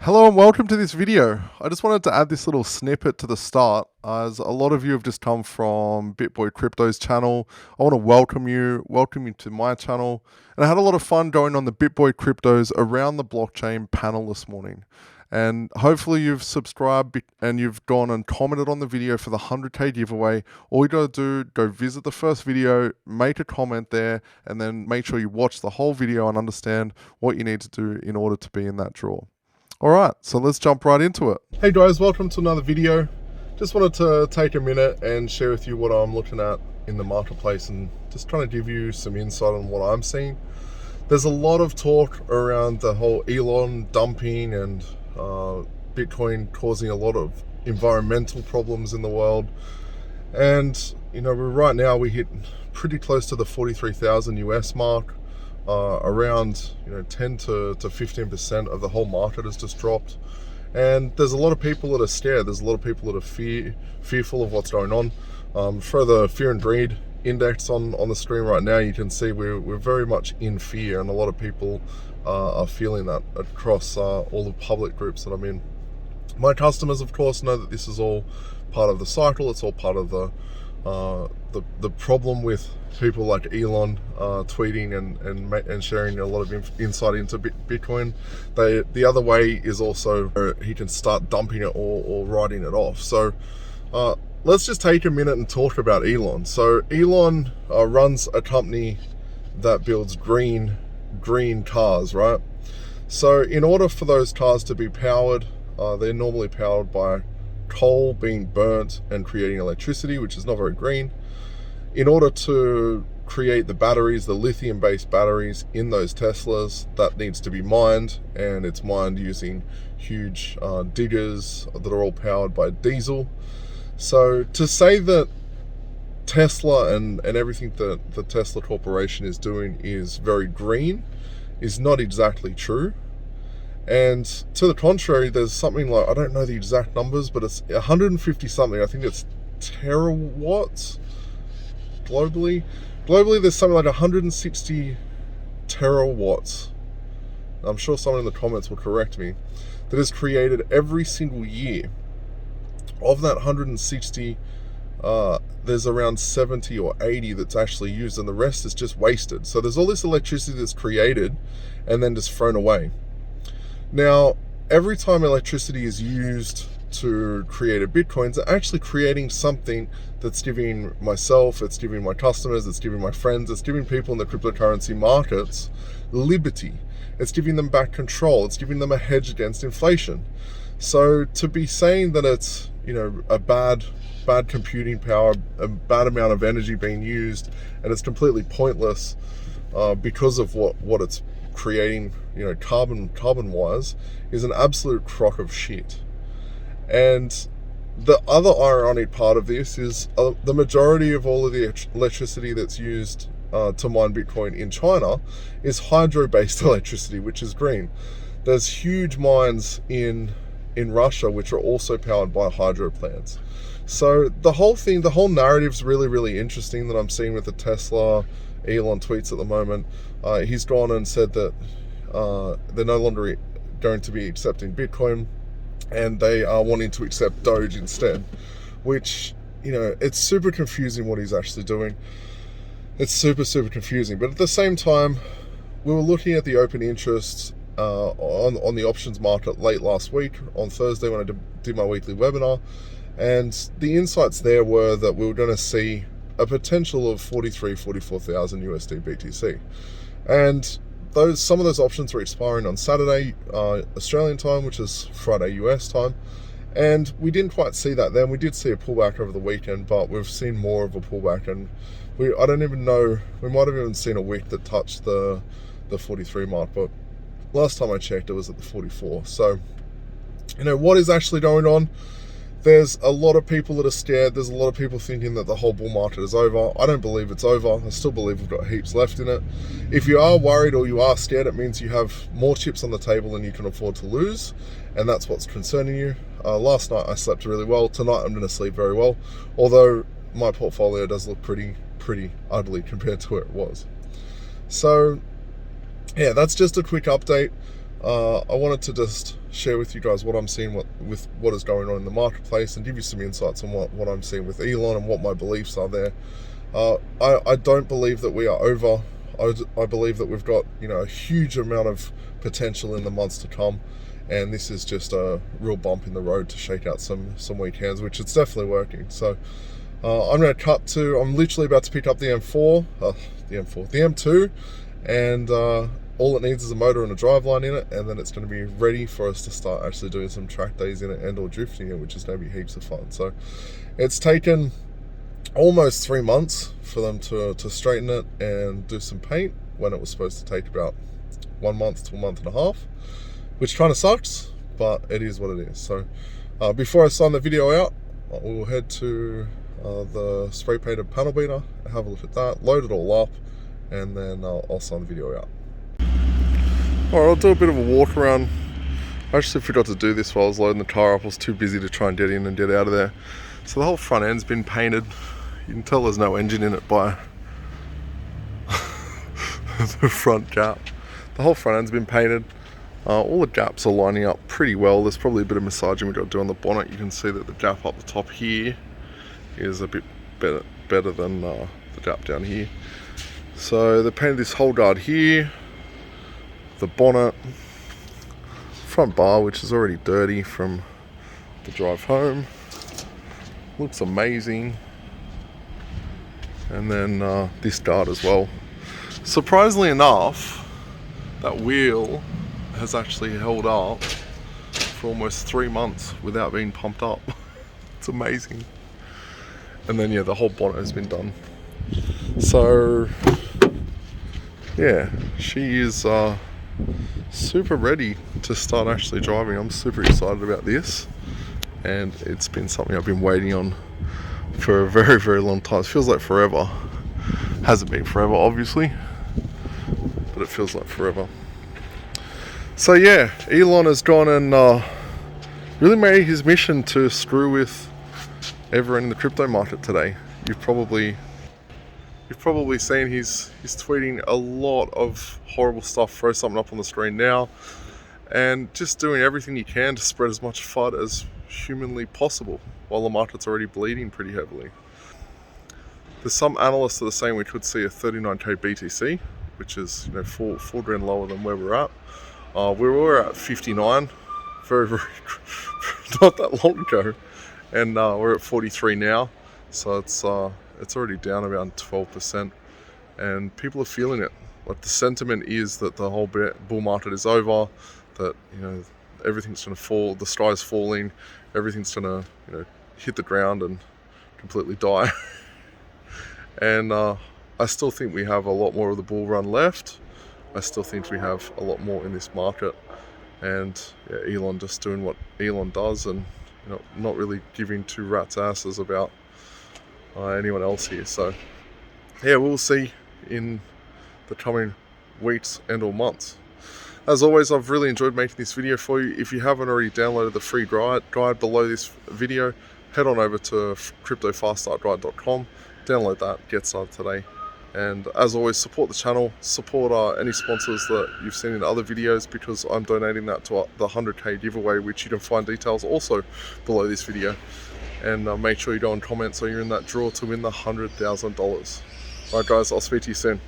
Hello and welcome to this video. I just wanted to add this little snippet to the start, as a lot of you have just come from BitBoy Crypto's channel. I want to welcome you to my channel. And I had a lot of fun going on the BitBoy Cryptos Around the Blockchain panel this morning. And hopefully you've subscribed and you've gone and commented on the video for the 100k giveaway. All you gotta do, go visit the first video, make a comment there, and then make sure you watch the whole video and understand what you need to do in order to be in that draw. Alright, so let's jump right into it. Hey guys, welcome to another video. Just wanted to take a minute and share with you what I'm looking at in the marketplace and just trying to give you some insight on what I'm seeing. There's a lot of talk around the whole Elon dumping and Bitcoin causing a lot of environmental problems in the world. And, you know, right now we hit pretty close to the 43,000 US mark. Around 10 to 15% of the whole market has just dropped, and there's a lot of people that are scared. There's a lot of people that are fearful of what's going on. For the fear and greed index on the screen right now, you can see we're very much in fear, and a lot of people are feeling that across all the public groups that I'm in. My customers, of course, know that this is all part of the cycle. It's all part of the problem with people like Elon tweeting and sharing a lot of insight into Bitcoin. The other way is also he can start dumping it or writing it off. So let's just take a minute and talk about Elon. So Elon runs a company that builds green cars, right? So in order for those cars to be powered, they're normally powered by coal being burnt and creating electricity, which is not very green. In order to create the batteries, the lithium-based batteries in those Teslas, that needs to be mined, and it's mined using huge diggers that are all powered by diesel. So to say that Tesla and everything that the Tesla Corporation is doing is very green is not exactly true. And to the contrary, there's something like, I don't know the exact numbers, but it's 150 something. I think it's terawatts globally. Globally, there's something like 160 terawatts. I'm sure someone in the comments will correct me. That is created every single year. Of that 160, there's around 70 or 80 that's actually used, and the rest is just wasted. So there's all this electricity that's created and then just thrown away. Now, every time electricity is used to create a Bitcoin, it's actually creating something that's giving myself, it's giving my customers, it's giving my friends, it's giving people in the cryptocurrency markets liberty. It's giving them back control. It's giving them a hedge against inflation. So to be saying that it's, a bad computing power, a bad amount of energy being used, and it's completely pointless because of what it's creating, carbon wise, is an absolute crock of shit. And the other ironic part of this is the majority of all of the electricity that's used to mine Bitcoin in China is hydro-based electricity, which is green. There's huge mines in Russia which are also powered by hydro plants. So the whole narrative's really, really interesting that I'm seeing with the Tesla Elon tweets at the moment. He's gone and said that they're no longer going to be accepting Bitcoin, and they are wanting to accept Doge instead, which, it's super confusing what he's actually doing. It's super, super confusing. But at the same time, we were looking at the open interest on the options market late last week on Thursday when I did my weekly webinar, and the insights there were that we were going to see a potential of 44,000 USD BTC. And some of those options were expiring on Saturday Australian time, which is Friday US time, and we didn't quite see that then. We did see a pullback over the weekend, but we've seen more of a pullback, and I don't even know, we might have even seen a wick that touched the 43 mark, but last time I checked it was at the 44. So what is actually going on? There's a lot of people that are scared. There's a lot of people thinking that the whole bull market is over. I don't believe it's over. I still believe we've got heaps left in it. If you are worried or you are scared, it means you have more chips on the table than you can afford to lose, and that's what's concerning you. Last night I slept really well. Tonight I'm going to sleep very well, although my portfolio does look pretty ugly compared to where it was. So yeah, that's just a quick update. I wanted to just share with you guys what I'm seeing with what is going on in the marketplace, and give you some insights on what I'm seeing with Elon and what my beliefs are there. I don't believe that we are over. I believe that we've got, you know, a huge amount of potential in the months to come, and this is just a real bump in the road to shake out some weak hands, which it's definitely working. So I'm going to cut to, I'm literally about to pick up the M2, and all it needs is a motor and a driveline in it, and then it's going to be ready for us to start actually doing some track days in it and or drifting it, which is going to be heaps of fun. So it's taken almost 3 months for them to straighten it and do some paint, when it was supposed to take about 1 month to a month and a half, which kind of sucks, but it is what it is. So before I sign the video out, we'll head to the spray painted panel beater, have a look at that, load it all up, and then I'll sign the video out. Alright, I'll do a bit of a walk around. I actually forgot to do this while I was loading the car up. I was too busy to try and get in and get out of there. So the whole front end's been painted. You can tell there's no engine in it by the front gap. The whole front end's been painted. All the gaps are lining up pretty well. There's probably a bit of massaging we've got to do on the bonnet. You can see that the gap up the top here is a bit better than the gap down here. So they painted this whole guard here, the bonnet, front bar, which is already dirty from the drive home. Looks amazing. And then this guard as well. Surprisingly enough, that wheel has actually held up for almost 3 months without being pumped up. It's amazing. And then yeah, the whole bonnet has been done. So yeah, she is super ready to start actually driving. I'm super excited about this, and it's been something I've been waiting on for a very, very long time. It feels like forever. Hasn't been forever, obviously, but it feels like forever. So yeah, Elon has gone and really made his mission to screw with everyone in the crypto market today. You've probably seen he's tweeting a lot of horrible stuff. Throw something up on the screen now, and just doing everything he can to spread as much FUD as humanly possible, while the market's already bleeding pretty heavily. There's some analysts that are saying we could see a 39k BTC, which is, you know, four grand lower than where we're at. We were at 59 very not that long ago, and we're at 43 now. So it's already down around 12%, and people are feeling it. Like, the sentiment is that the whole bull market is over, that, you know, everything's going to fall, the sky's falling, everything's going to, you know, hit the ground and completely die. And I still think we have a lot more of the bull run left. I still think we have a lot more in this market, and yeah, Elon just doing what Elon does, and, you know, not really giving two rats' asses about anyone else here. So yeah, we'll see in the coming weeks and or months. As always, I've really enjoyed making this video for you. If you haven't already downloaded the free guide below this video, head on over to cryptofaststartguide.com, download that, get started today. And as always, support the channel, support any sponsors that you've seen in other videos, because I'm donating that to the 100k giveaway, which you can find details also below this video. And make sure you go and comment so you're in that draw to win the $100,000. Alright guys, I'll speak to you soon.